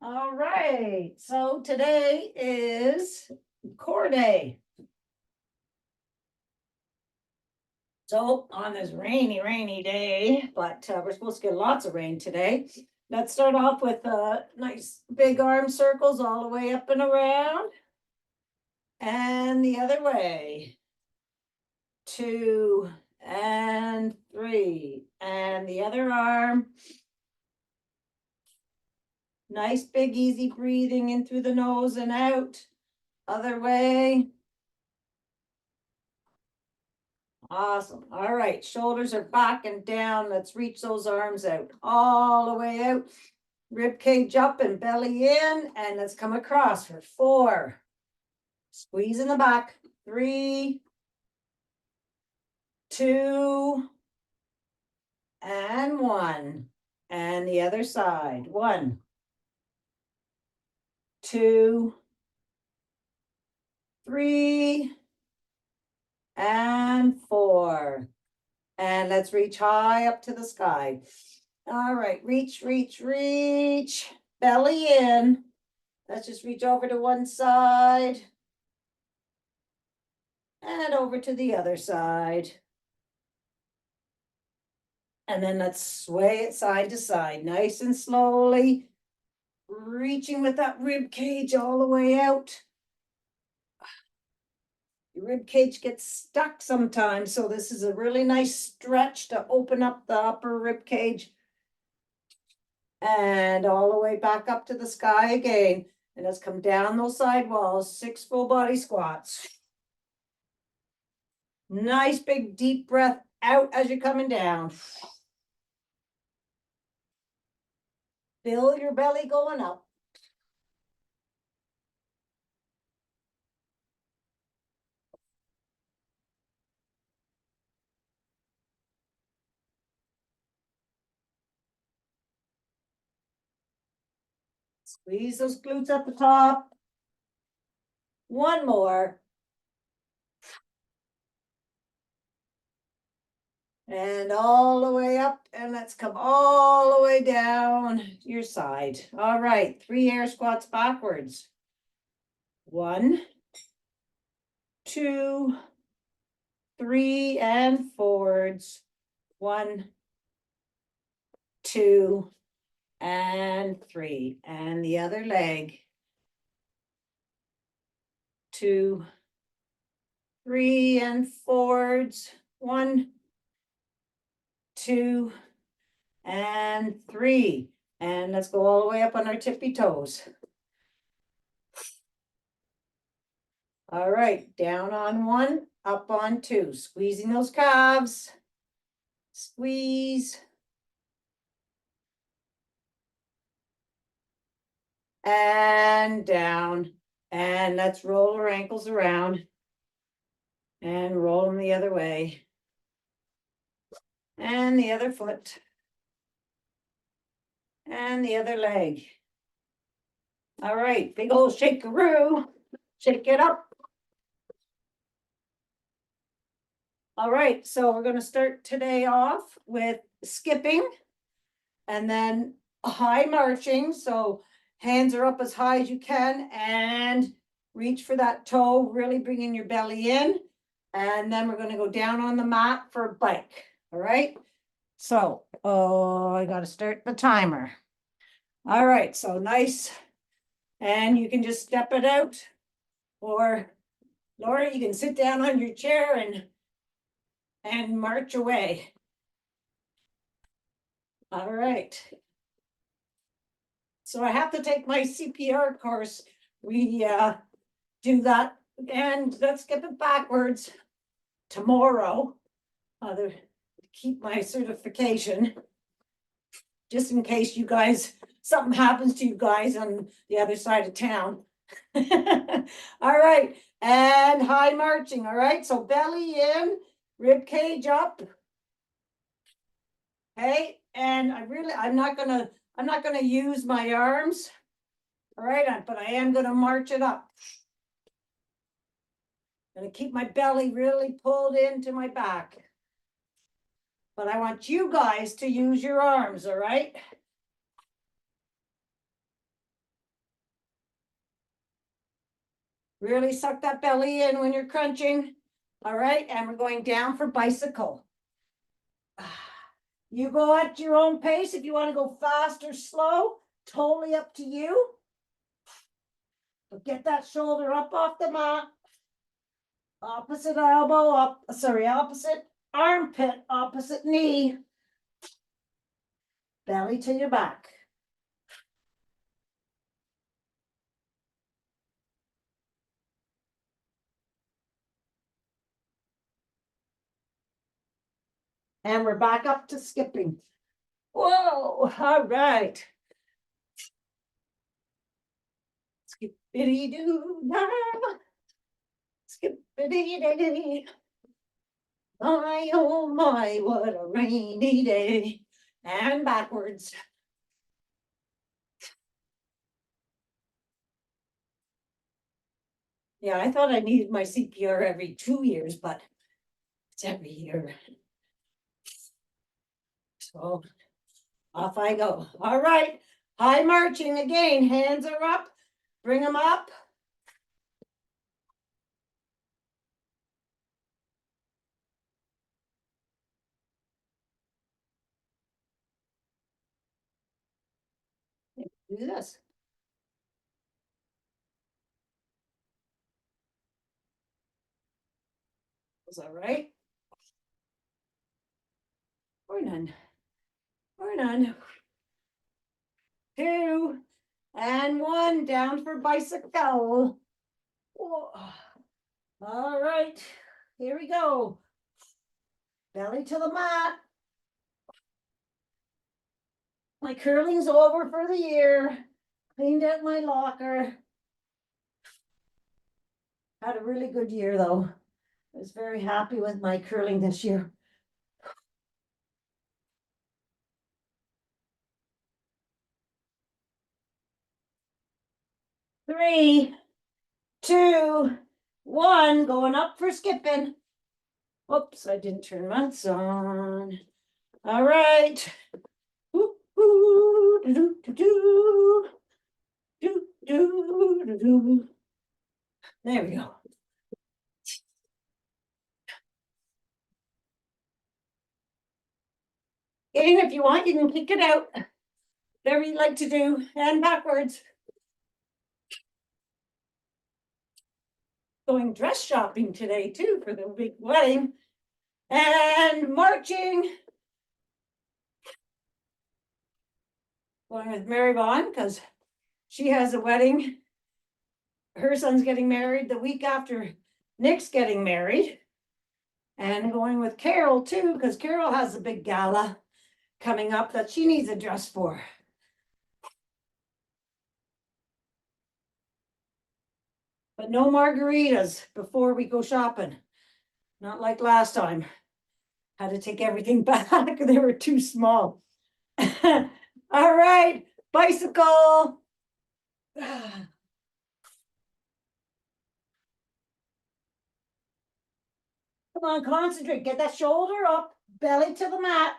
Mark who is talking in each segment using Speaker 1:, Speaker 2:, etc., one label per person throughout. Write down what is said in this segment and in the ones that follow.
Speaker 1: All right, so today is core day. So on this rainy day, but we're supposed to get lots of rain today. Let's start off with nice big arm circles all the way up and around. And the other way. 2 and 3. And the other arm. Nice big easy breathing in through the nose and out. Other way. Awesome. All right. Shoulders are back and down. Let's reach those arms out all the way out. Rib cage up and belly in. And let's come across for 4. Squeeze in the back. 3, 2, and 1. And the other side. 1, 2, 3, and 4. And let's reach high up to the sky. All right, reach. Belly in. Let's just reach over to one side. And over to the other side. And then let's sway it side to side, nice and slowly. Reaching with that rib cage all the way out. Your rib cage gets stuck sometimes, so this is a really nice stretch to open up the upper rib cage. And all the way back up to the sky again. And let's come down those side walls, 6 full body squats. Nice big deep breath out as you're coming down. Feel your belly going up. Squeeze those glutes at the top. One more. And all the way up, and let's come all the way down your side. All right, 3 air squats backwards. 1, 2, 3, and forwards. 1, 2, and 3. And the other leg. 2, 3, and forwards. 1, 2, and 3. And let's go all the way up on our tippy toes. All right, down on 1, up on 2, squeezing those calves. Squeeze. And down. And let's roll our ankles around. And roll them the other way. And the other foot. And the other leg. All right, big old shakeroo. Shake it up. All right, so we're going to start today off with skipping and then high marching. So hands are up as high as you can and reach for that toe, really bringing your belly in. And then we're going to go down on the mat for a bike. All right. So, I got to start the timer. All right, so nice. And you can just step it out. Or Laura, you can sit down on your chair and march away. All right. So I have to take my CPR course. We do that, and let's get it backwards tomorrow. To keep my certification, just in case you guys, something happens to you guys on the other side of town. All right, and high marching. All right, so belly in, rib cage up. Okay, and I'm not gonna use my arms. All right, but I am gonna march it up. Gonna keep my belly really pulled into my back. But I want you guys to use your arms, all right? Really suck that belly in when you're crunching. All right, and we're going down for bicycle. You go at your own pace. If you want to go fast or slow, totally up to you. But get that shoulder up off the mat. Opposite elbow up, sorry, opposite armpit, opposite knee. Belly to your back. And we're back up to skipping. Whoa, all right. Skippity-doo-dah. Skippity-dee-dee. My, oh my, what a rainy day. And backwards. Yeah, I thought I needed my CPR every 2 years, but it's every year. So off I go. All right. High marching again. Hands are up. Bring them up. Do this. Is that right? Or none. Or none. 2 and 1 down for bicycle. Whoa. All right, here we go. Belly to the mat. My curling's over for the year. Cleaned out my locker. Had a really good year though. I was very happy with my curling this year. Three, two, one, going up for skipping. Oops, I didn't turn my lights on. All right. Ooh, ooh, do, do, do, do, do, do, do. There we go. And if you want, you can kick it out. Whatever you like to do, and backwards. Going dress shopping today too for the big wedding. And marching. Going with Mary Vaughn because she has a wedding. Her son's getting married the week after Nick's getting married. And going with Carol too, because Carol has a big gala coming up that she needs a dress for. But no margaritas before we go shopping. Not like last time. Had to take everything back. They were too small. All right, bicycle. Come on, concentrate. Get that shoulder up, belly to the mat.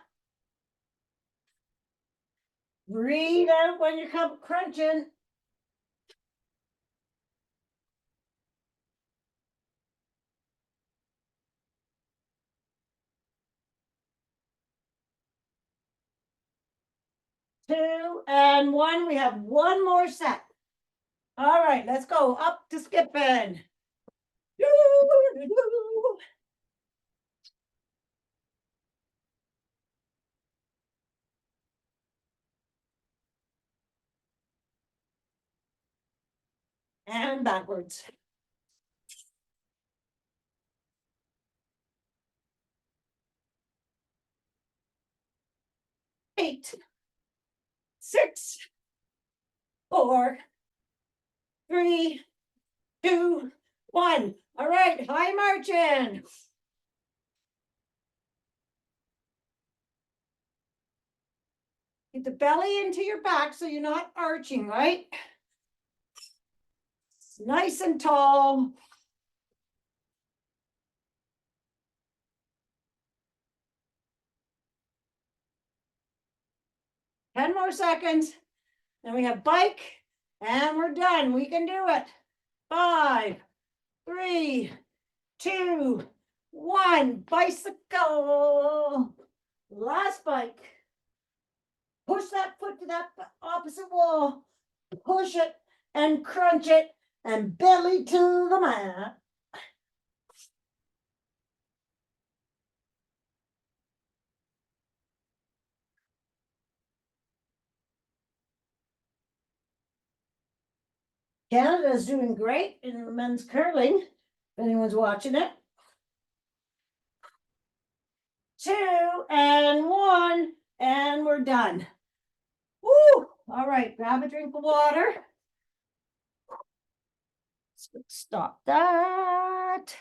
Speaker 1: Breathe out when you come crunching. Two and one. We have one more set. All right, let's go up to skipping. And backwards. 8, 6, 4, 3, 2, 1. All right, high marching. Get the belly into your back so you're not arching, right? Nice and tall. Ten more seconds. Then we have bike and we're done. We can do it. 5, 3, 2, 1. Bicycle. Last bike. Push that foot to that opposite wall. Push it and crunch it and belly to the mat. Canada is doing great in the men's curling, if anyone's watching it. 2 and 1, and we're done. Woo! All right, grab a drink of water. Stop that.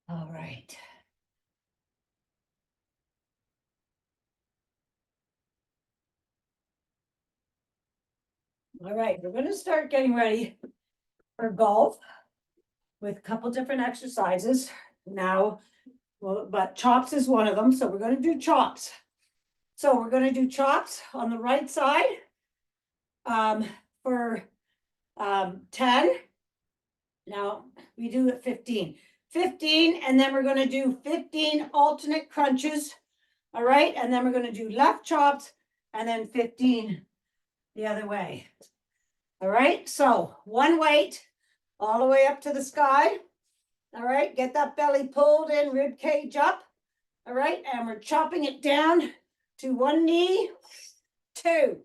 Speaker 1: All right. All right, we're going to start getting ready for golf with a couple different exercises now. Well, but chops is one of them, so we're going to do chops. So we're going to do chops on the right side for 10. Now we do it 15. 15, and then we're going to do 15 alternate crunches. All right, and then we're going to do left chops and then 15 the other way. All right, so one weight all the way up to the sky. All right, get that belly pulled in, rib cage up. All right, and we're chopping it down to one knee, 2.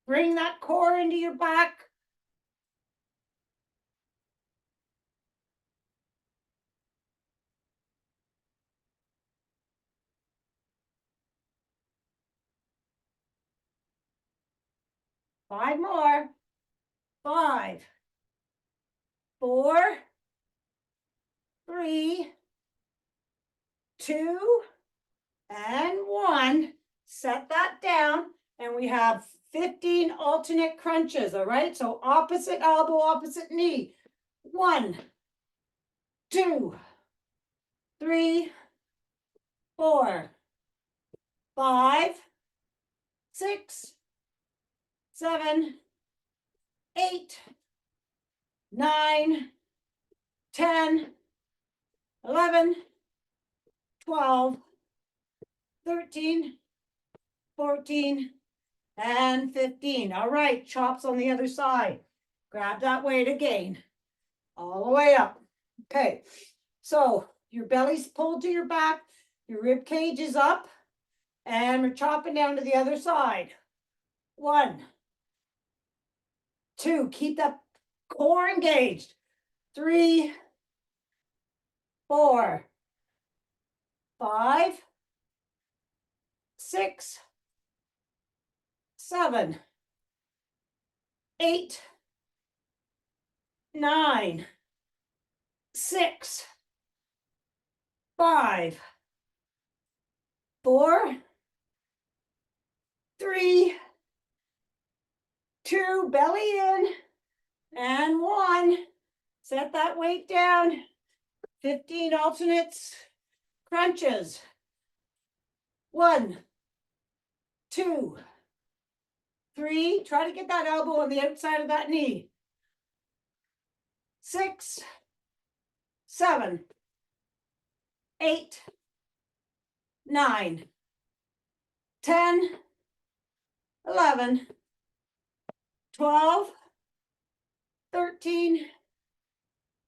Speaker 1: Bring that core into your back. 5 more. 5, 4, 3, 2, and 1. Set that down, and we have 15 alternate crunches. All right, so opposite elbow, opposite knee. 1, 2, 3, 4, 5, 6, 7, 8, 9, 10, 11, 12, 13, 14, and 15. All right, chops on the other side. Grab that weight again, all the way up. Okay, so your belly's pulled to your back, your rib cage is up, and we're chopping down to the other side. 1, 2, keep that core engaged. 3, 4, 5, 6, 7, 8, 9, 6, 5, 4, 3, 2, belly in, and 1. Set that weight down. 15 alternates, crunches. 1, 2, 3. Try to get that elbow on the outside of that knee. 6, 7, 8, 9, 10, 11, 12, 13,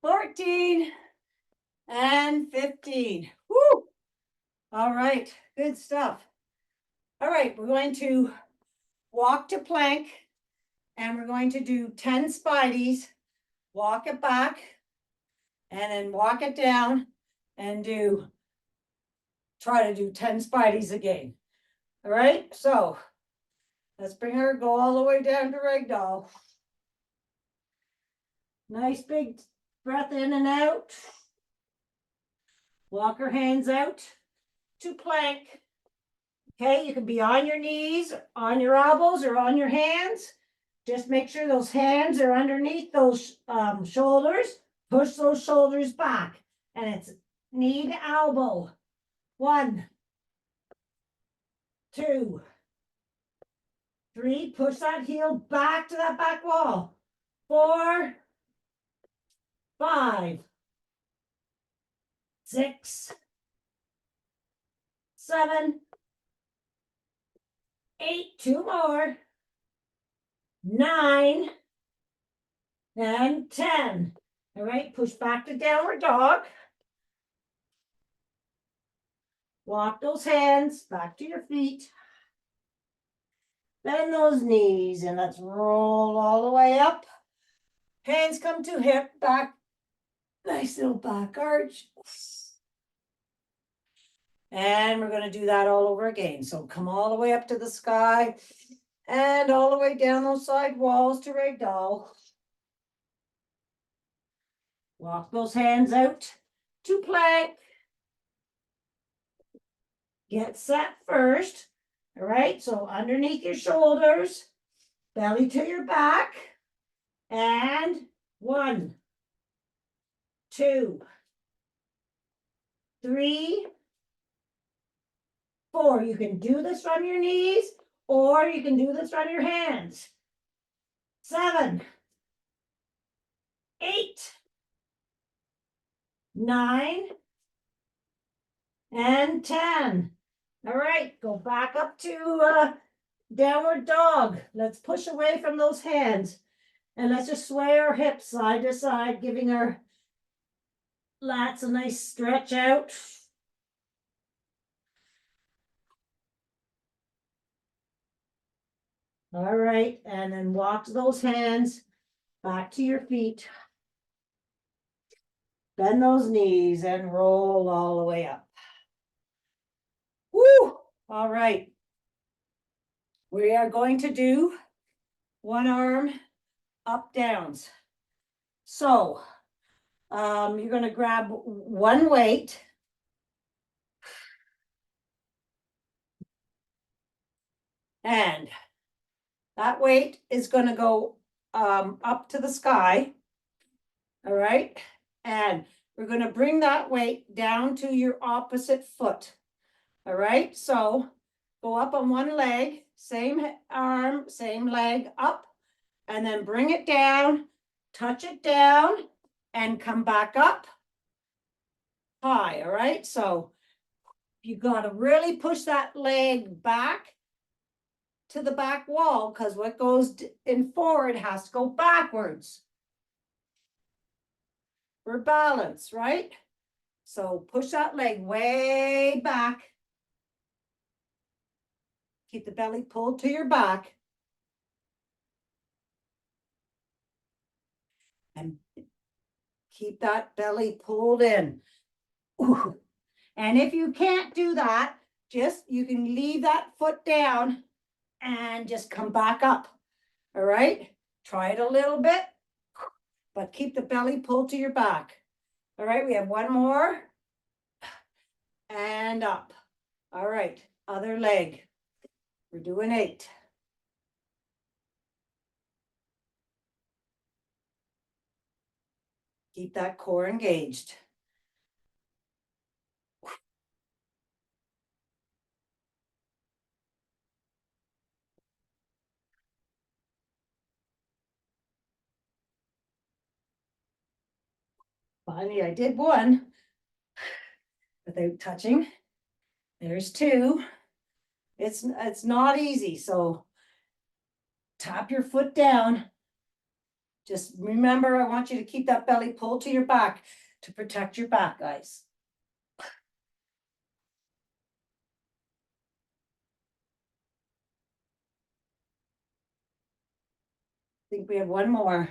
Speaker 1: 14, and 15. Woo! All right, good stuff. All right, we're going to walk to plank, and we're going to do 10 spideys, walk it back, and then walk it down, and try to do 10 spideys again. All right, so let's go all the way down to ragdoll. Nice big breath in and out. Walk our hands out to plank. Okay, you can be on your knees, on your elbows, or on your hands. Just make sure those hands are underneath those shoulders. Push those shoulders back. And it's knee to elbow. 1, 2, 3, push that heel back to that back wall. 4, 5, 6, 7, 8, 2 more, 9, and 10. All right, push back to downward dog. Walk those hands back to your feet. Bend those knees and let's roll all the way up. Hands come to hip, back. Nice little back arch. And we're going to do that all over again. So come all the way up to the sky and all the way down those side walls to ragdoll. Walk those hands out to plank. Get set first. All right, so underneath your shoulders, belly to your back. And 1, 2, 3, 4. You can do this from your knees or you can do this from your hands. 7, 8, 9, and 10. All right, go back up to downward dog. Let's push away from those hands and let's just sway our hips side to side, giving our lats a nice stretch out. All right, and then walk those hands back to your feet. Bend those knees and roll all the way up. Woo! All right. We are going to do one arm up downs. So you're going to grab one weight. And that weight is going to go up to the sky. All right. And we're going to bring that weight down to your opposite foot. All right. So go up on one leg, same arm, same leg up, and then bring it down, touch it down, and come back up high. All right. So you got to really push that leg back to the back wall because what goes in forward has to go backwards. For balance, right? So push that leg way back. Keep the belly pulled to your back. And keep that belly pulled in. Ooh. And if you can't do that, just you can leave that foot down and just come back up. All right? Try it a little bit, but keep the belly pulled to your back. All right, we have one more. And up. All right, other leg. We're doing 8. Keep that core engaged. Finally, I did one without touching. There's 2. It's not easy, so tap your foot down. Just remember, I want you to keep that belly pulled to your back to protect your back, guys. I think we have one more.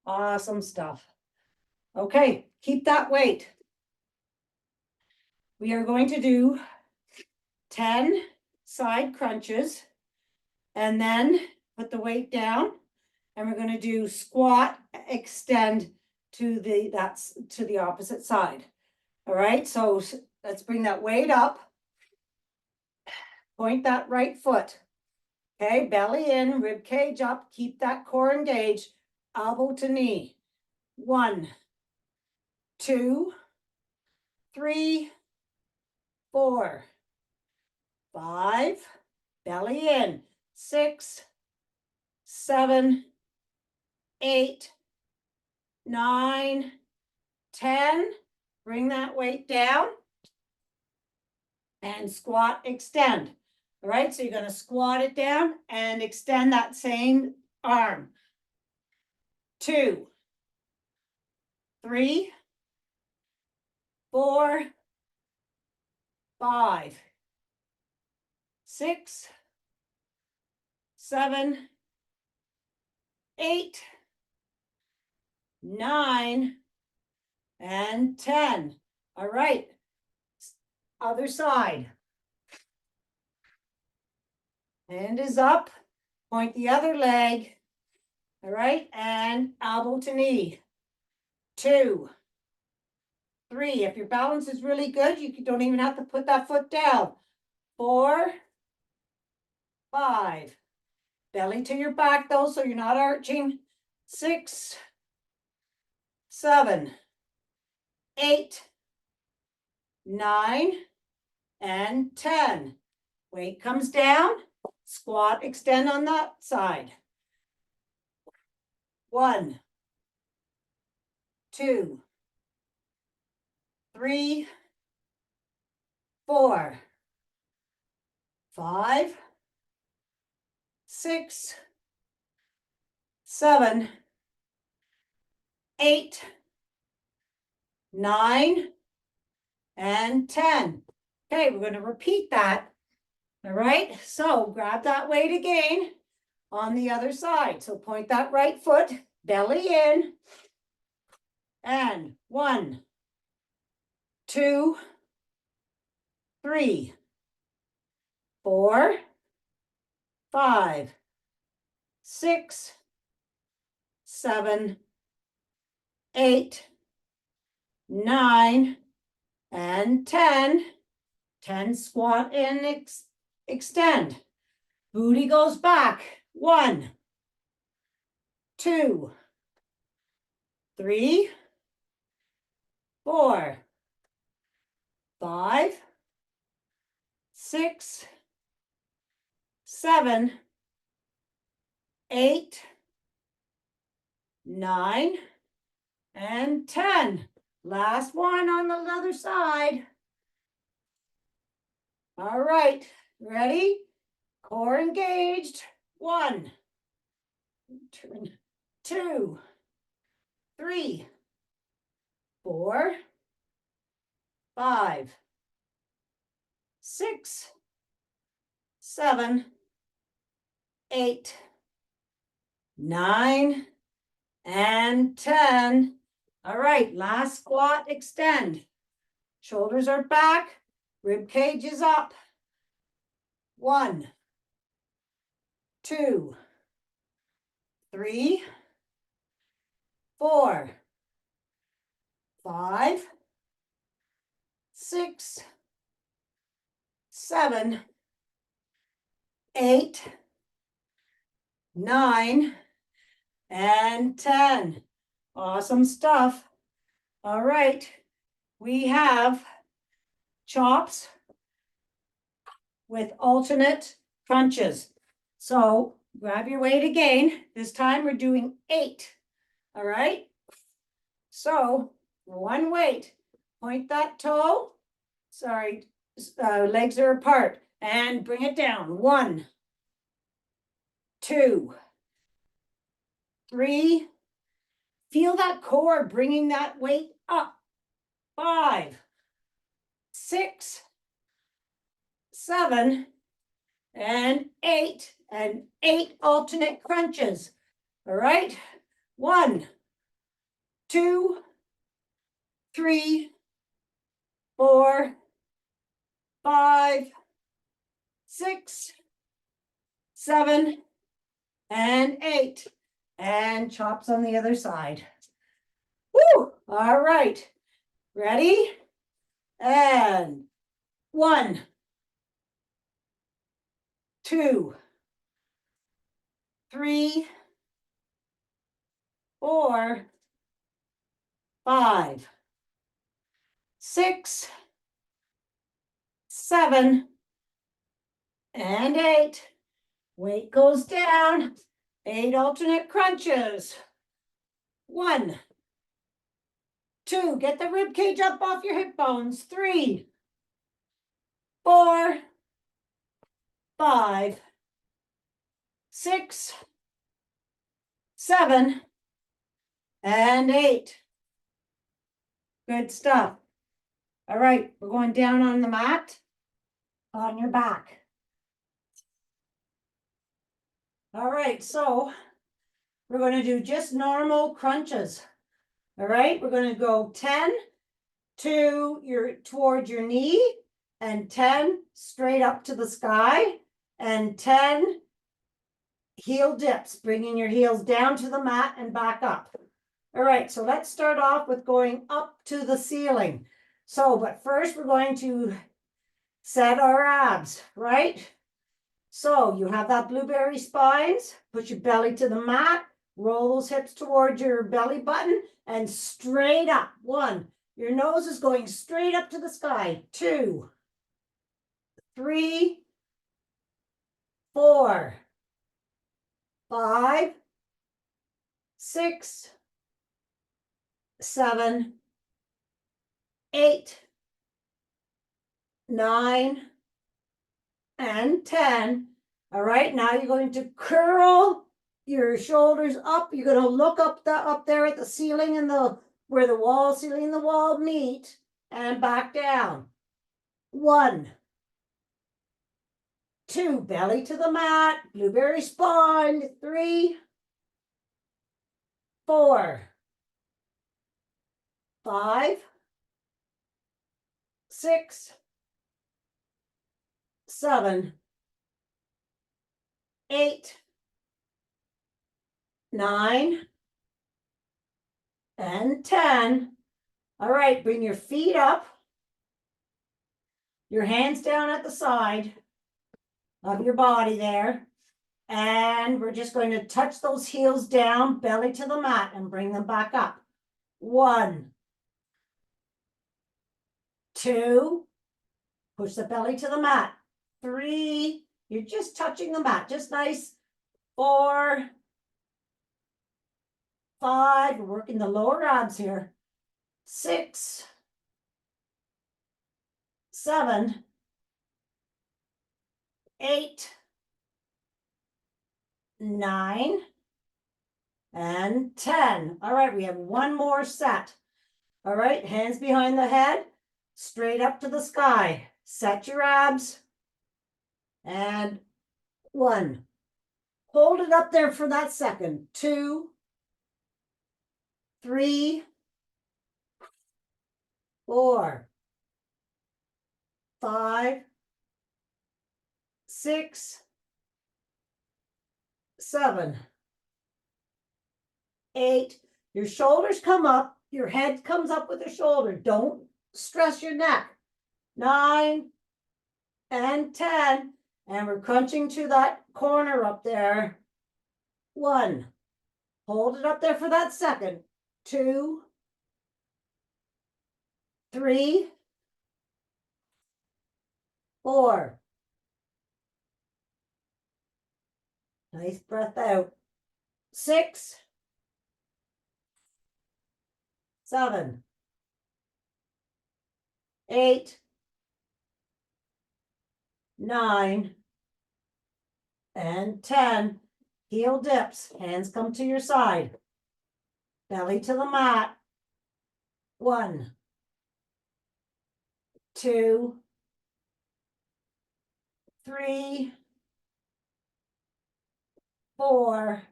Speaker 1: Awesome stuff. Okay, keep that weight. We are going to do 10 side crunches and then put the weight down and we're going to do squat, extend to the opposite side. All right, so let's bring that weight up. Point that right foot. Okay, belly in, rib cage up, keep that core engaged, elbow to knee. 1, 2, 3, 4, 5, belly in, 6, 7, 8, 9, 10. Bring that weight down and squat, extend. All right, so you're going to squat it down and extend that same arm. 2, 3, 4, 5, 6, 7, 8, 9, and 10. All right, other side. Hand is up, point the other leg. All right, and elbow to knee. 2, 3. If your balance is really good, you don't even have to put that foot down. 4, 5. Belly to your back though, so you're not arching. 6, 7, 8, 9, and 10. Weight comes down, squat, extend on that side. 1, 2, 3, 4, 5, 6, 7, 8, 9, and 10. Okay, we're going to repeat that. All right, so grab that weight again on the other side. So point that right foot, belly in, and 1, 2, 3, 4, 5, 6, 7, 8, 9, and 10. 10 squat in, extend. Booty goes back. 1, 2, 3, 4, 5, 6, 7, 8, 9, and 10. Last one on the other side. All right, ready? Core engaged. 1, 2, 3, 4, 5, 6, 7, 8, 9, and 10. All right, last squat, extend. Shoulders are back, rib cage is up. 1, 2, 3, 4, 5, 6, 7, 8, 9, and 10. Awesome stuff. All right, we have chops with alternate crunches. So grab your weight again. This time we're doing 8. All right. So one weight, point that toe. Sorry, legs are apart, and bring it down. 1, 2, 3. Feel that core bringing that weight up. 5, 6, 7, and 8. And 8 alternate crunches. All right. 1, 2, 3, 4, 5, 6, 7, and 8. And chops on the other side. Woo! All right. Ready? And 1, 2, 3, 4, 5, 6, 7, and 8. Weight goes down. 8 alternate crunches. 1, 2, get the rib cage up off your hip bones. 3, 4, 5, 6, 7, and 8. Good stuff. All right, we're going down on the mat, on your back. All right, so we're going to do just normal crunches. All right, we're going to go 10 towards your knee, and 10 straight up to the sky, and 10 heel dips, bringing your heels down to the mat and back up. All right, so let's start off with going up to the ceiling. So, but first we're going to set our abs, right? So you have that blueberry spines, put your belly to the mat, roll those hips towards your belly button, and straight up. 1, your nose is going straight up to the sky. 2, 3, 4, 5, 6, 7, 8, 9, and 10. All right, now you're going to curl your shoulders up. You're going to look up there at the ceiling and where the ceiling and the wall meet, and back down. 1, 2, belly to the mat, blueberry spine. 3, 4, 5, 6, 7, 8, 9, and 10. All right, bring your feet up, your hands down at the side of your body there. And we're just going to touch those heels down, belly to the mat, and bring them back up. 1, 2, push the belly to the mat. 3, you're just touching the mat, just nice. 4, 5, we're working the lower abs here. 6, 7, 8, 9, and 10. All right, we have one more set. All right, hands behind the head, straight up to the sky. Set your abs. And 1. Hold it up there for that second. 2, 3, 4, 5, 6, 7, 8. Your shoulders come up. Your head comes up with your shoulder. Don't stress your neck. 9 and 10. And we're crunching to that corner up there. 1. Hold it up there for that second. 2, 3, 4. Nice breath out. 6, 7, 8, 9, and 10. Heel dips, hands come to your side. Belly to the mat. 1, 2, 3, 4,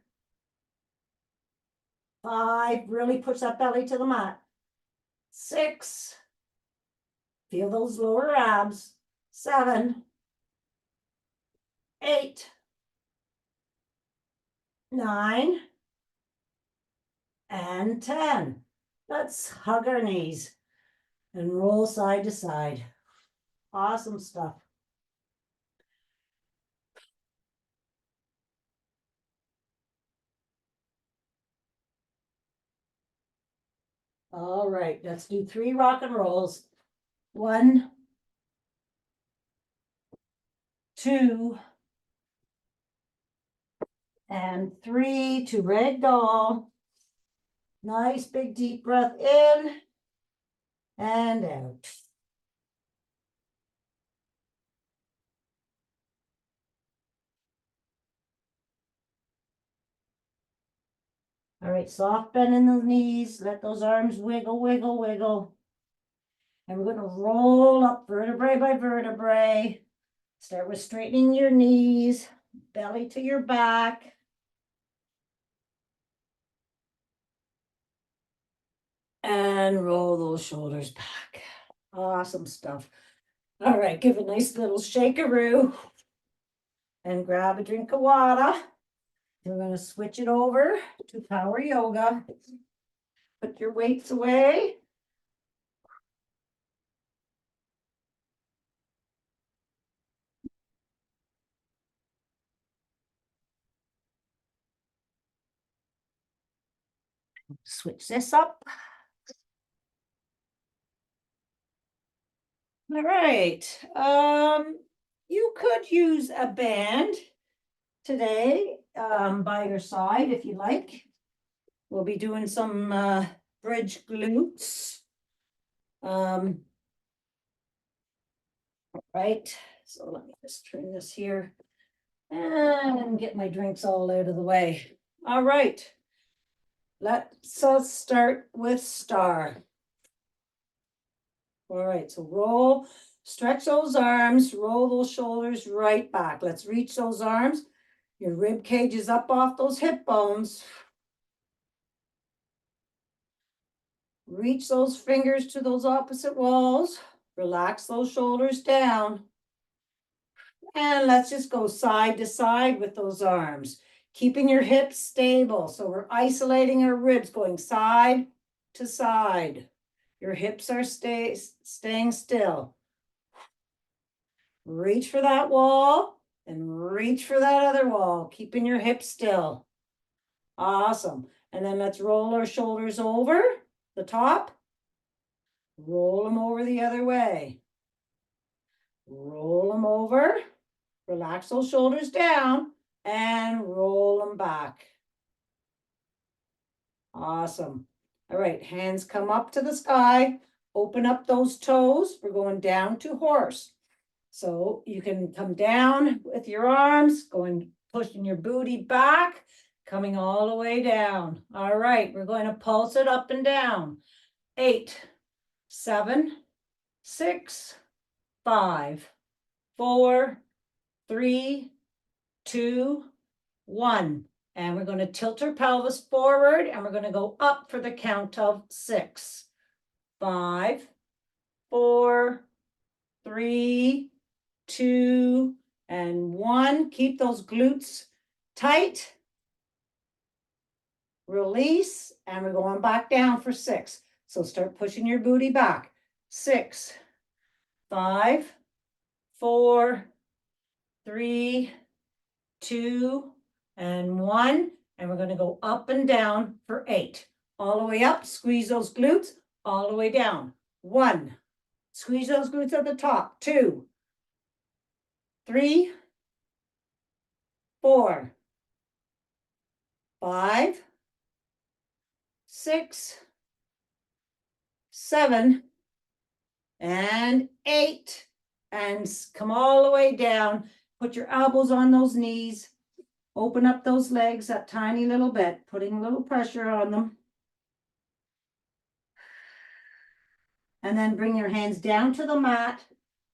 Speaker 1: 5. Really push that belly to the mat. 6. Feel those lower abs. 7, 8, 9, and 10. Let's hug our knees and roll side to side. Awesome stuff. All right, let's do 3 rock and rolls. 1, 2, and 3 to ragdoll. Nice big deep breath in and out. All right, soft bend in the knees. Let those arms wiggle, wiggle, wiggle. And we're going to roll up vertebrae by vertebrae. Start with straightening your knees, belly to your back. And roll those shoulders back. Awesome stuff. All right, give a nice little shakaroo. And grab a drink of water. We're going to switch it over to power yoga. Put your weights away. Switch this up. All right. You could use a band today by your side if you like. We'll be doing some bridge glutes. Right. So let me just turn this here and get my drinks all out of the way. All right. Let's start with star. All right, so roll, stretch those arms, roll those shoulders right back. Let's reach those arms. Your rib cage is up off those hip bones. Reach those fingers to those opposite walls. Relax those shoulders down. And let's just go side to side with those arms, keeping your hips stable. So we're isolating our ribs, going side to side. Your hips are staying still. Reach for that wall and reach for that other wall, keeping your hips still. Awesome. And then let's roll our shoulders over the top. Roll them over the other way. Roll them over. Relax those shoulders down and roll them back. Awesome. All right, hands come up to the sky. Open up those toes. We're going down to horse. So you can come down with your arms, pushing your booty back, coming all the way down. All right, we're going to pulse it up and down. 8, 7, 6, 5, 4, 3, 2, 1. And we're going to tilt our pelvis forward and we're going to go up for the count of 6, 5, 4, 3, 2, and 1. Keep those glutes tight. Release, and we're going back down for 6. So start pushing your booty back. 6, 5, 4, 3, 2, and 1. And we're going to go up and down for 8. All the way up, squeeze those glutes, all the way down. 1. Squeeze those glutes at the top. 2, 3, 4, 5, 6, 7, and 8. And come all the way down. Put your elbows on those knees. Open up those legs that tiny little bit, putting a little pressure on them. And then bring your hands down to the mat.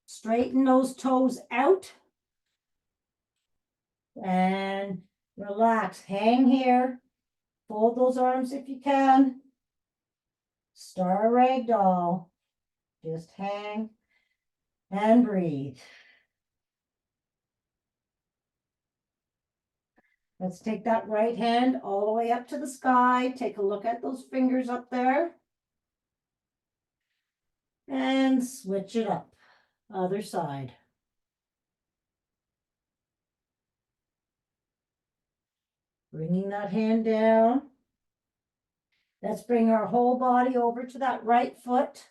Speaker 1: Straighten those toes out. And relax. Hang here. Fold those arms if you can. Star ragdoll. Just hang and breathe. Let's take that right hand all the way up to the sky. Take a look at those fingers up there. And switch it up. Other side. Bringing that hand down. Let's bring our whole body over to that right foot.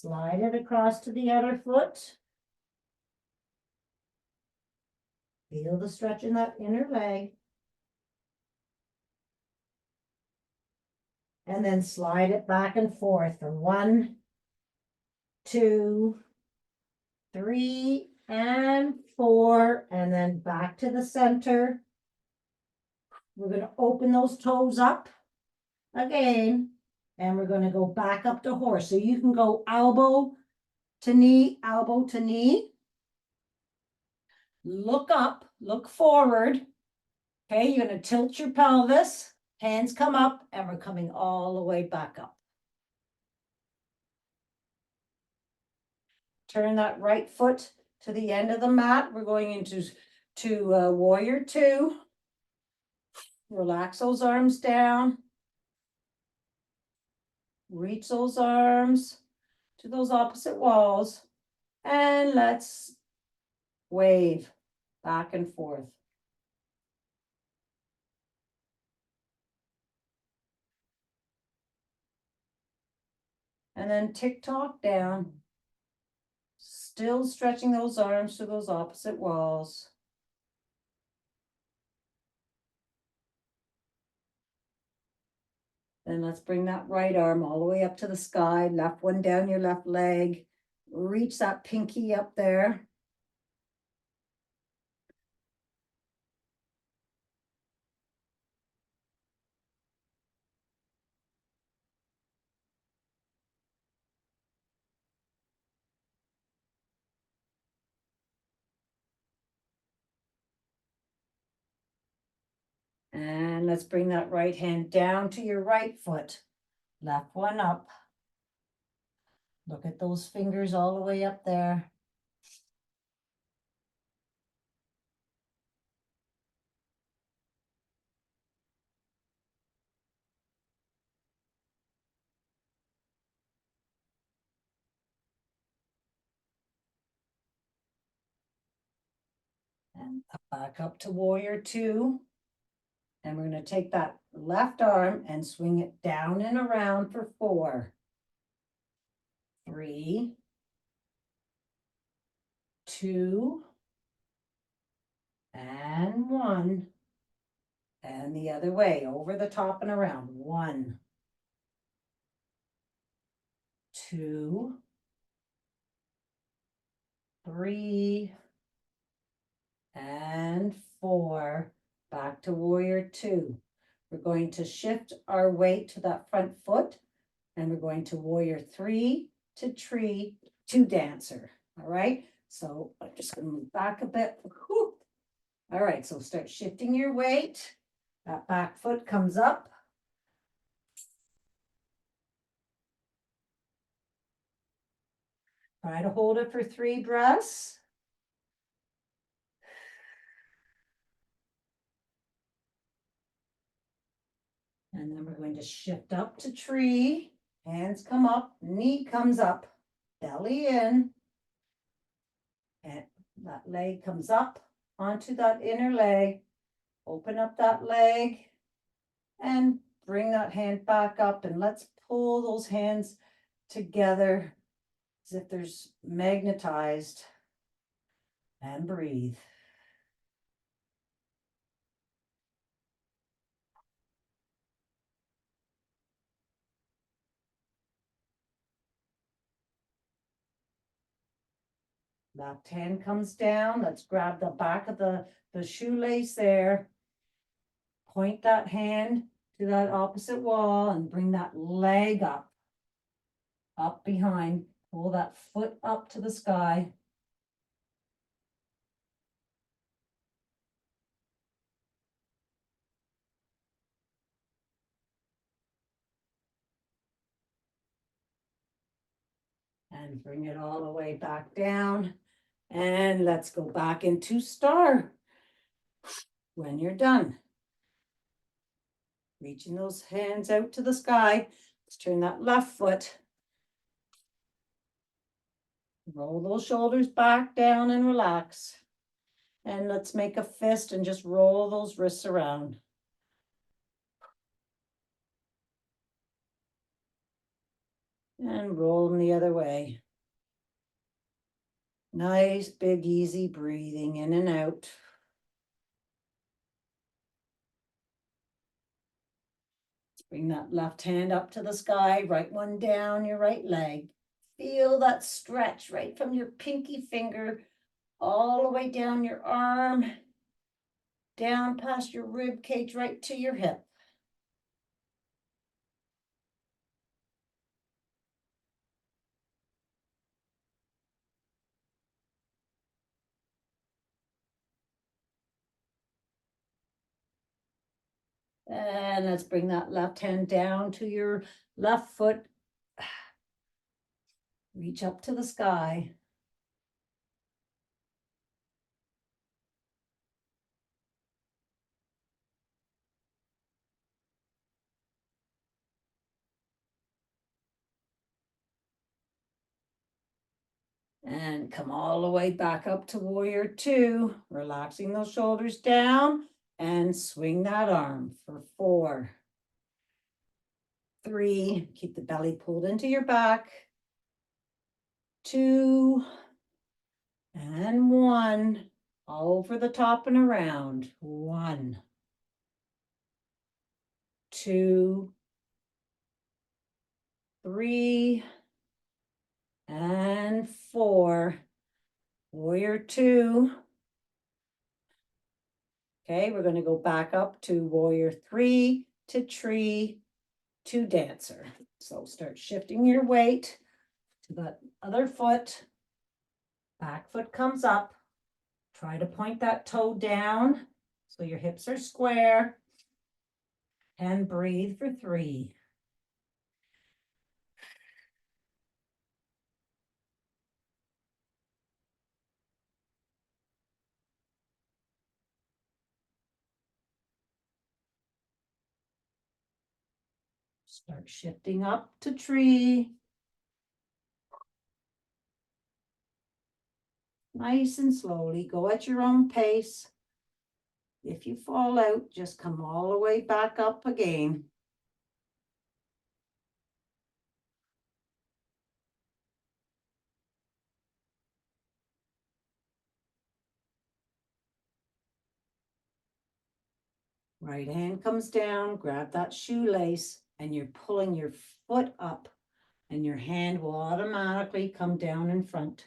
Speaker 1: Slide it across to the other foot. Feel the stretch in that inner leg. And then slide it back and forth from 1, 2, 3, and 4, and then back to the center. We're going to open those toes up again, and we're going to go back up to horse. So you can go elbow to knee, elbow to knee. Look up, look forward. Okay, you're going to tilt your pelvis, hands come up, and we're coming all the way back up. Turn that right foot to the end of the mat. We're going into warrior 2. Relax those arms down. Reach those arms to those opposite walls. And let's wave back and forth. And then tick-tock down. Still stretching those arms to those opposite walls. Then let's bring that right arm all the way up to the sky, left one down your left leg. Reach that pinky up there. And let's bring that right hand down to your right foot. Left one up. Look at those fingers all the way up there. And back up to warrior 2. And we're going to take that left arm and swing it down and around for 4, 3, 2, and 1. And the other way, over the top and around. 1, 2, 3, and 4. Back to warrior 2. We're going to shift our weight to that front foot, and we're going to warrior 3 to tree to dancer. All right. So I'm just going to move back a bit. Whew. All right. So start shifting your weight. That back foot comes up. Try to hold it for 3 breaths. And then we're going to shift up to tree. Hands come up, knee comes up, belly in. And that leg comes up onto that inner leg. Open up that leg and bring that hand back up, and let's pull those hands together as if there's magnetized, and breathe. Left hand comes down. Let's grab the back of the shoelace there. Point that hand to that opposite wall and bring that leg up behind. Pull that foot up to the sky. And bring it all the way back down. And let's go back into star. When you're done, reaching those hands out to the sky, let's turn that left foot. Roll those shoulders back down and relax. And let's make a fist and just roll those wrists around. And roll them the other way. Nice, big, easy breathing in and out. Bring that left hand up to the sky, right one down your right leg. Feel that stretch right from your pinky finger all the way down your arm, down past your rib cage, right to your hip. And let's bring that left hand down to your left foot. Reach up to the sky. And come all the way back up to warrior two, relaxing those shoulders down and swing that arm for 4, 3, keep the belly pulled into your back, 2, and 1, over the top and around, 1, 2, 3, and 4, warrior two. Okay, we're going to go back up to warrior 3 to tree to dancer. So start shifting your weight to that other foot. Back foot comes up. Try to point that toe down so your hips are square. And breathe for 3. Start shifting up to tree. Nice and slowly, go at your own pace. If you fall out, just come all the way back up again. Right hand comes down, grab that shoelace, and you're pulling your foot up, and your hand will automatically come down in front.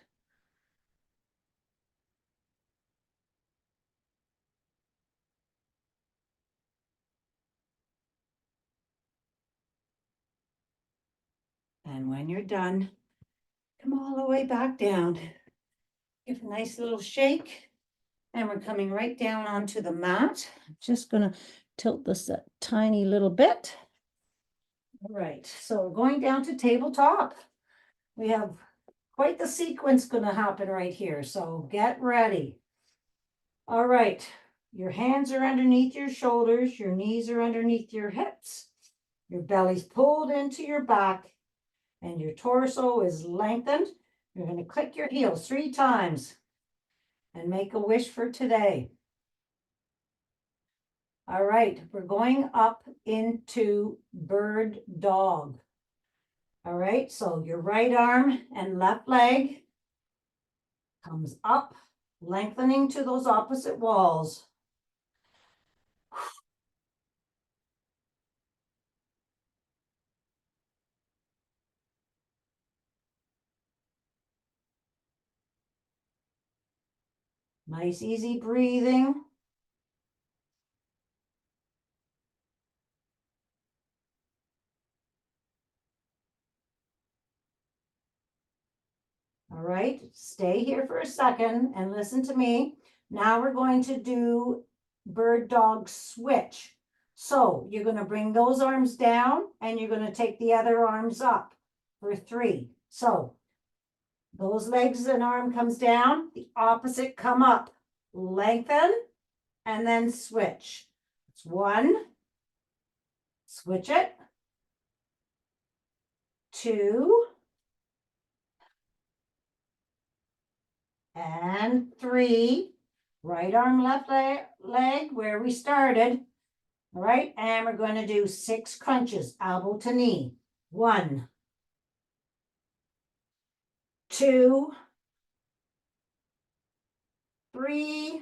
Speaker 1: And when you're done, come all the way back down. Give a nice little shake. And we're coming right down onto the mat. I'm just gonna tilt this a tiny little bit. All right, so we're going down to tabletop. We have quite the sequence gonna happen right here, so get ready. All right, your hands are underneath your shoulders, your knees are underneath your hips, your belly's pulled into your back, and your torso is lengthened. You're gonna click your heels 3 times and make a wish for today. All right, we're going up into bird dog. All right, so your right arm and left leg comes up, lengthening to those opposite walls. Nice, easy breathing. All right, stay here for a second and listen to me. Now we're going to do bird dog switch. So you're going to bring those arms down and you're going to take the other arms up for 3. So those legs and arm comes down, the opposite come up, lengthen, and then switch. It's 1, switch it, 2, and 3. Right arm, left leg, where we started. All right, and we're going to do 6 crunches, elbow to knee. 1, 2, 3,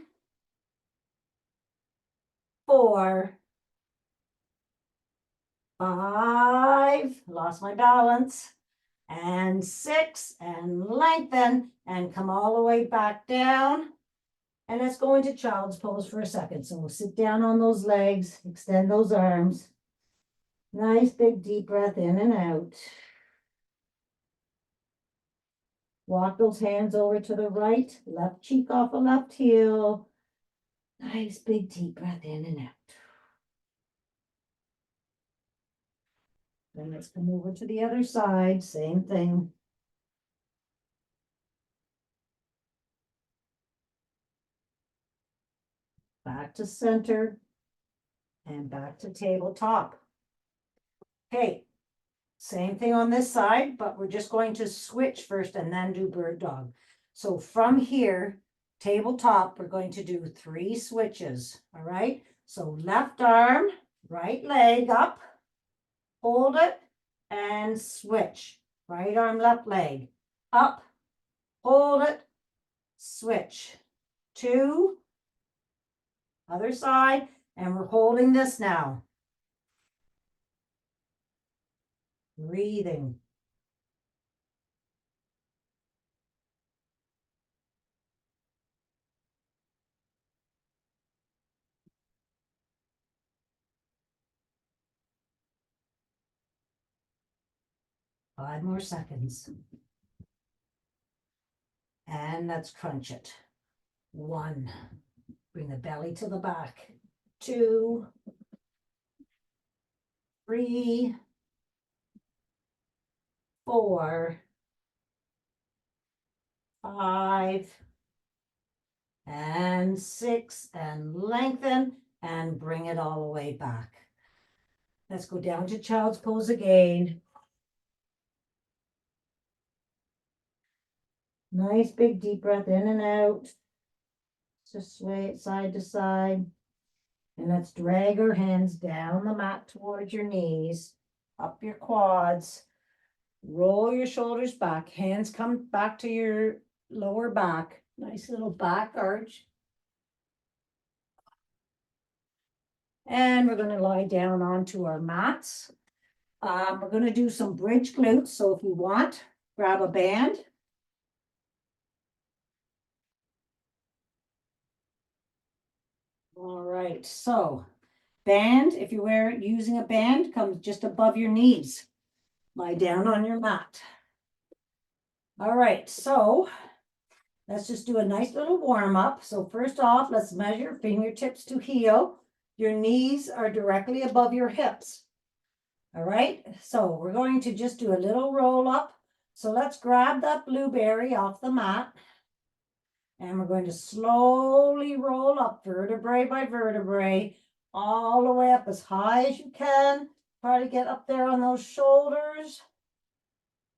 Speaker 1: 4, 5, lost my balance, and 6, and lengthen, and come all the way back down. And let's go into child's pose for a second. So we'll sit down on those legs, extend those arms. Nice big deep breath in and out. Walk those hands over to the right, left cheek off the left heel. Nice big deep breath in and out. Then let's come over to the other side, same thing. Back to center and back to tabletop. Okay, same thing on this side, but we're just going to switch first and then do bird dog. So from here, tabletop, we're going to do 3 switches, all right? So left arm, right leg up, hold it, and switch. Right arm, left leg, up, hold it, switch. 2, other side, and we're holding this now. Breathing. Five more seconds. And let's crunch it. 1, bring the belly to the back. 2, 3, 4, 5, and 6, and lengthen, and bring it all the way back. Let's go down to child's pose again. Nice big deep breath in and out. Just sway it side to side. And let's drag our hands down the mat towards your knees, up your quads. Roll your shoulders back. Hands come back to your lower back. Nice little back arch. And we're going to lie down onto our mats. We're going to do some bridge glutes. So if you want, grab a band. All right, so band, if you wear it using a band, comes just above your knees. Lie down on your mat. All right, so let's just do a nice little warm up. So first off, let's measure fingertips to heel. Your knees are directly above your hips. All right, so we're going to just do a little roll up. So let's grab that blueberry off the mat. And we're going to slowly roll up vertebrae by vertebrae, all the way up as high as you can. Try to get up there on those shoulders.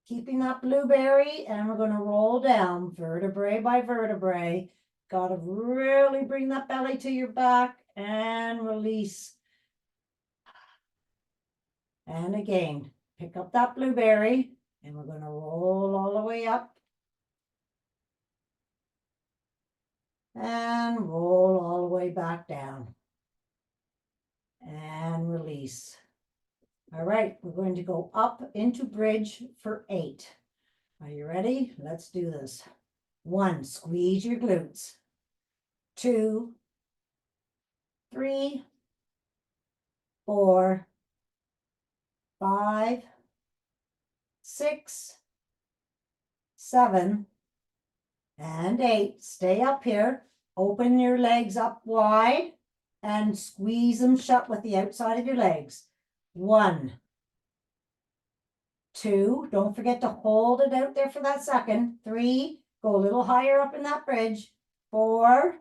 Speaker 1: Keeping that blueberry, and we're going to roll down vertebrae by vertebrae. Got to really bring that belly to your back and release. And again, pick up that blueberry, and we're going to roll all the way up. And roll all the way back down. And release. All right, we're going to go up into bridge for 8. Are you ready? Let's do this. 1, squeeze your glutes. 2, 3, 4, 5, 6, 7, and 8. Stay up here. Open your legs up wide and squeeze them shut with the outside of your legs. 1, 2, don't forget to hold it out there for that second. 3, go a little higher up in that bridge. 4,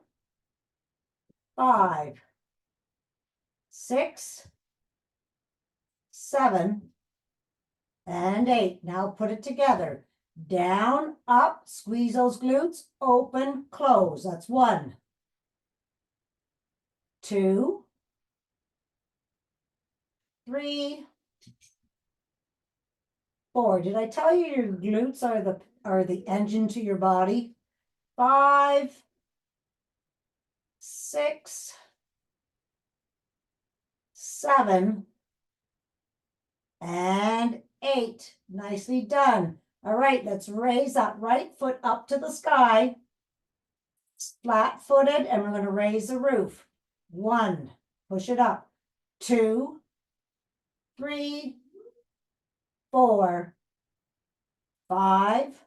Speaker 1: 5, 6, 7, and 8. Now put it together. Down, up, squeeze those glutes, open, close. That's 1, 2, 3, 4. Did I tell you your glutes are the are the engine to your body. 5, 6, 7, and 8. Nicely done. All right, let's raise that right foot up to the sky. Flat-footed, and we're going to raise the roof. 1, push it up. 2, 3, 4, 5,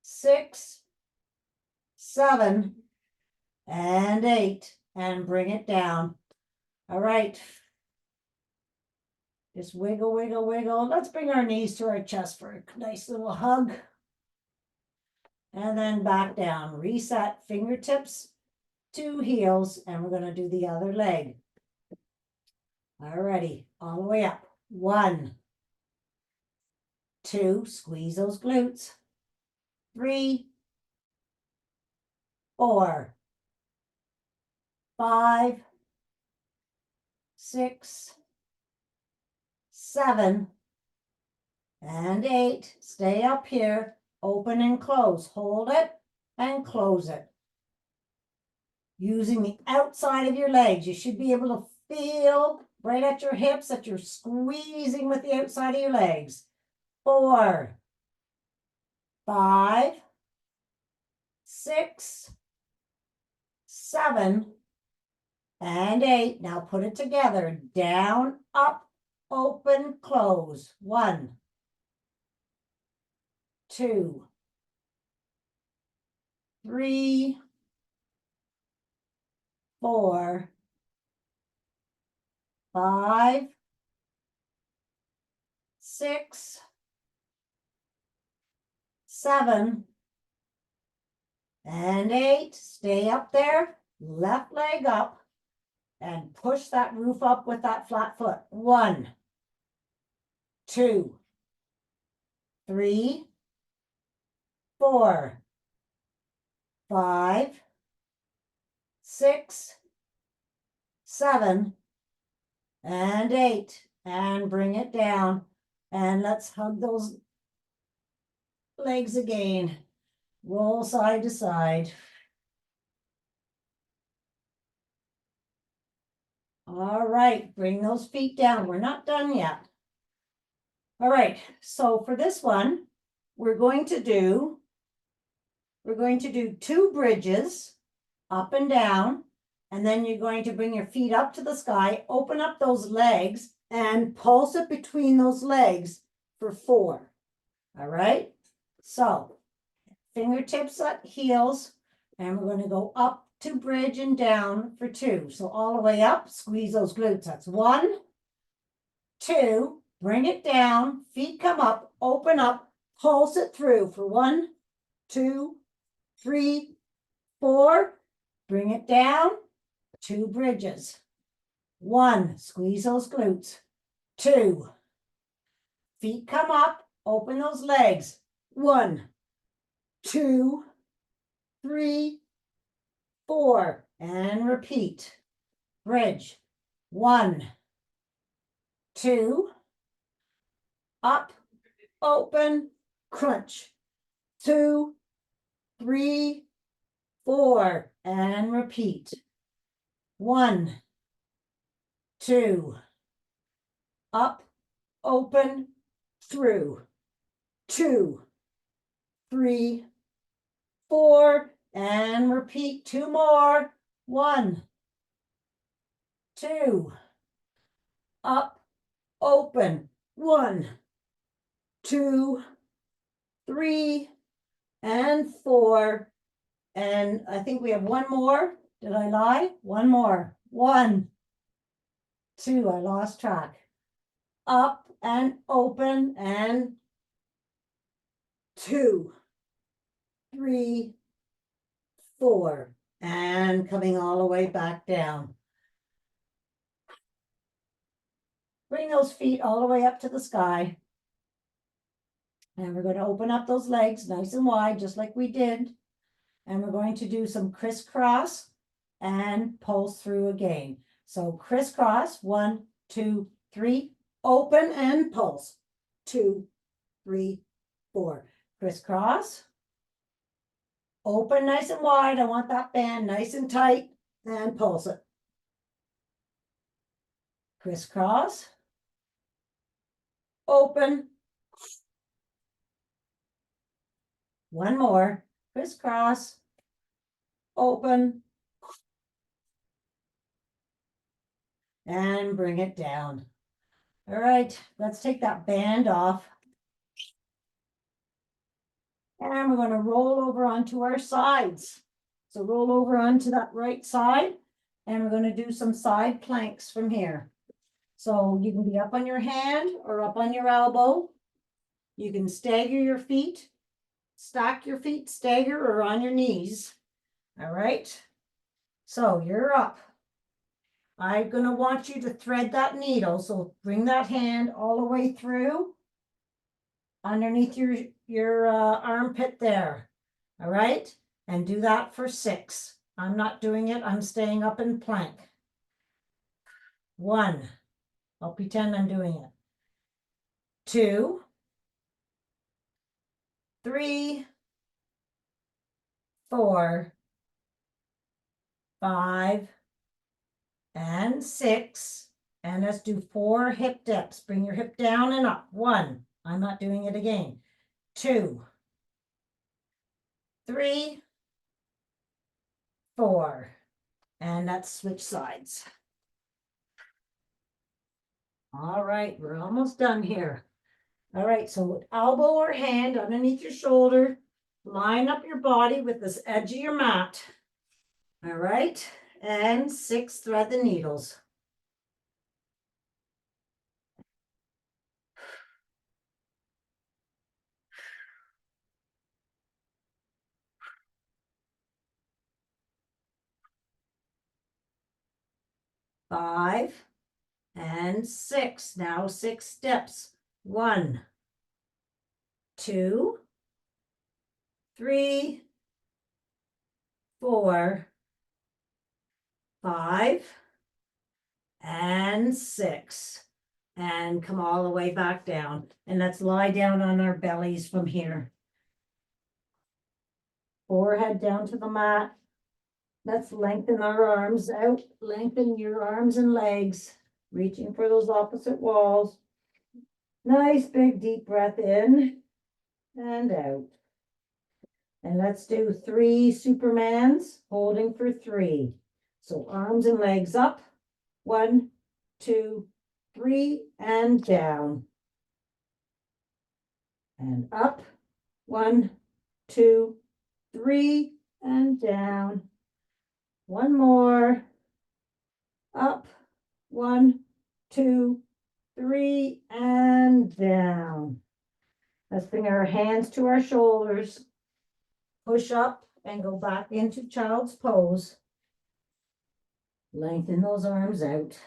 Speaker 1: 6, 7, and 8, and bring it down. All right. Just wiggle, wiggle, wiggle. Let's bring our knees to our chest for a nice little hug. And then back down. Reset fingertips to heels, and we're going to do the other leg. Alrighty, all the way up. 1, 2, squeeze those glutes. 3, 4, 5, 6, 7, and 8. Stay up here. Open and close. Hold it and close it. Using the outside of your legs. You should be able to feel right at your hips that you're squeezing with the outside of your legs. 4, 5, 6, 7, and 8. Now put it together. Down, up, open, close. 1, 2, 3, 4, 5, 6, 7, and 8. Stay up there. Left leg up and push that roof up with that flat foot. 1, 2, 3, 4, 5, 6, 7, and 8. And bring it down. And let's hug those legs again. Roll side to side. All right, bring those feet down. We're not done yet. All right, so for this one, we're going to do 2 bridges up and down, and then you're going to bring your feet up to the sky, open up those legs, and pulse it between those legs for 4. All right, so fingertips at heels, and we're going to go up to bridge and down for 2. So all the way up, squeeze those glutes. That's 1, 2, bring it down, feet come up, open up, pulse it through for 1, 2, 3, 4, bring it down, 2 bridges. 1, squeeze those glutes. 2, feet come up, open those legs. 1, 2, 3, 4, and repeat. Bridge. 1, 2, up, open, crunch. 2, 3, 4, and repeat. 1, 2, up, open, through. 2, 3, 4, and repeat. 2 more. 1, 2, up, open. 1, 2, 3, and 4. And I think we have 1 more. Did I lie? 1 more. 1, 2, I lost track. Up and open, and 2, 3, 4, and coming all the way back down. Bring those feet all the way up to the sky. And we're going to open up those legs nice and wide, just like we did. And we're going to do some crisscross and pulse through again. So crisscross, 1, 2, 3, open and pulse. 2, 3, 4. crisscross. Open nice and wide. I want that band nice and tight, and pulse it. Crisscross. Open. One more. Crisscross. Open. And bring it down. All right, let's take that band off. And we're going to roll over onto our sides. So roll over onto that right side, and we're going to do some side planks from here. So you can be up on your hand or up on your elbow. You can stagger your feet, stack your feet, stagger, or on your knees. All right. So you're up. I'm going to want you to thread that needle. So bring that hand all the way through underneath your armpit there. All right. And do that for 6. I'm not doing it. I'm staying up in plank. 1. I'll pretend I'm doing it. 2. 3. 4. 5. And 6. And let's do 4 hip dips. Bring your hip down and up. 1. I'm not doing it again. 2. 3. 4. And let's switch sides. All right, we're almost done here. All right, so with elbow or hand underneath your shoulder, line up your body with this edge of your mat. All right, and 6, thread the needles. Five and 6. Now 6 steps. 1, 2, 3, 4, 5, and 6. And come all the way back down. And let's lie down on our bellies from here. Forehead down to the mat. Let's lengthen our arms out. Lengthen your arms and legs, reaching for those opposite walls. Nice big deep breath in and out. And let's do 3 Supermans, holding for 3. So arms and legs up. 1, 2, 3, and down. And up. 1, 2, 3, and down. One more. Up. 1, 2, 3, and down. Let's bring our hands to our shoulders. Push up and go back into child's pose. Lengthen those arms out.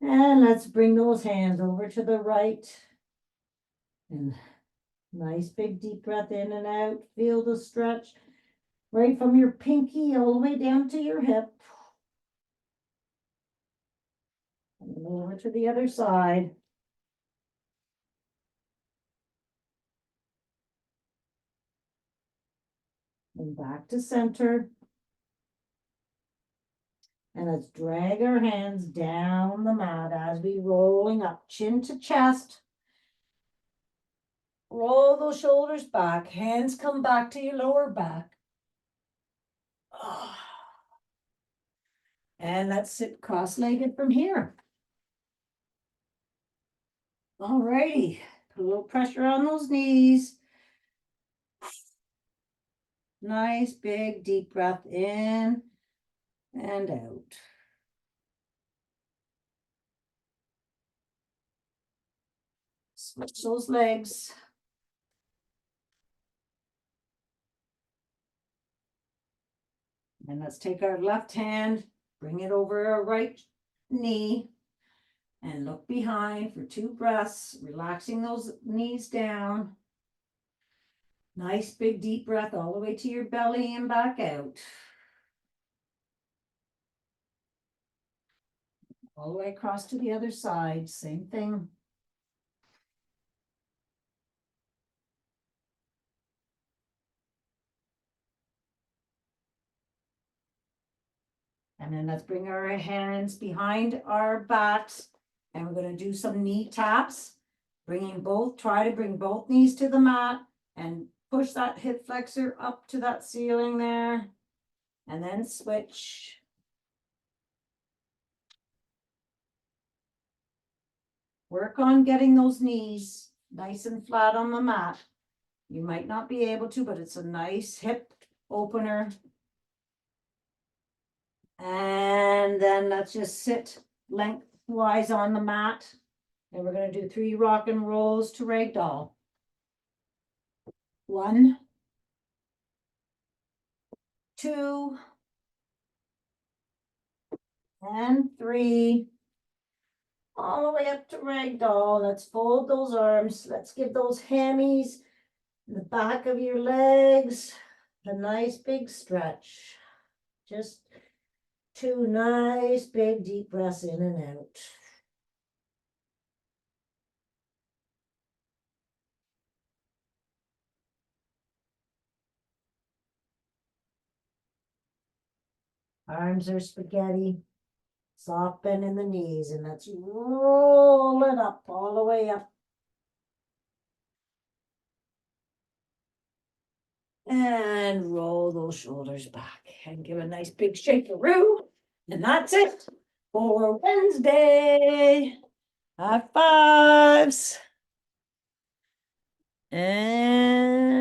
Speaker 1: And let's bring those hands over to the right. And nice big deep breath in and out. Feel the stretch right from your pinky all the way down to your hip. And then over to the other side. And back to center. And let's drag our hands down the mat as we rolling up, chin to chest. Roll those shoulders back, hands come back to your lower back. And let's sit cross-legged from here. All righty, put a little pressure on those knees. Nice big deep breath in and out. Switch those legs. And let's take our left hand, bring it over our right knee, and look behind for 2 breaths, relaxing those knees down. Nice big deep breath all the way to your belly and back out. All the way across to the other side, same thing. And then let's bring our hands behind our backs and we're gonna do some knee taps. Try to bring both knees to the mat and push that hip flexor up to that ceiling there. And then switch. Work on getting those knees nice and flat on the mat. You might not be able to, but it's a nice hip opener. And then let's just sit lengthwise on the mat. And we're going to do 3 rock and rolls to ragdoll. 1, 2, and 3. All the way up to ragdoll. Let's fold those arms. Let's give those hammies, the back of your legs, a nice big stretch. Just 2 nice big deep breaths in and out. Arms are spaghetti. Soft bend in the knees, and let's roll it up all the way up. And roll those shoulders back and give a nice big shakeroo. And that's it for Wednesday. High fives. And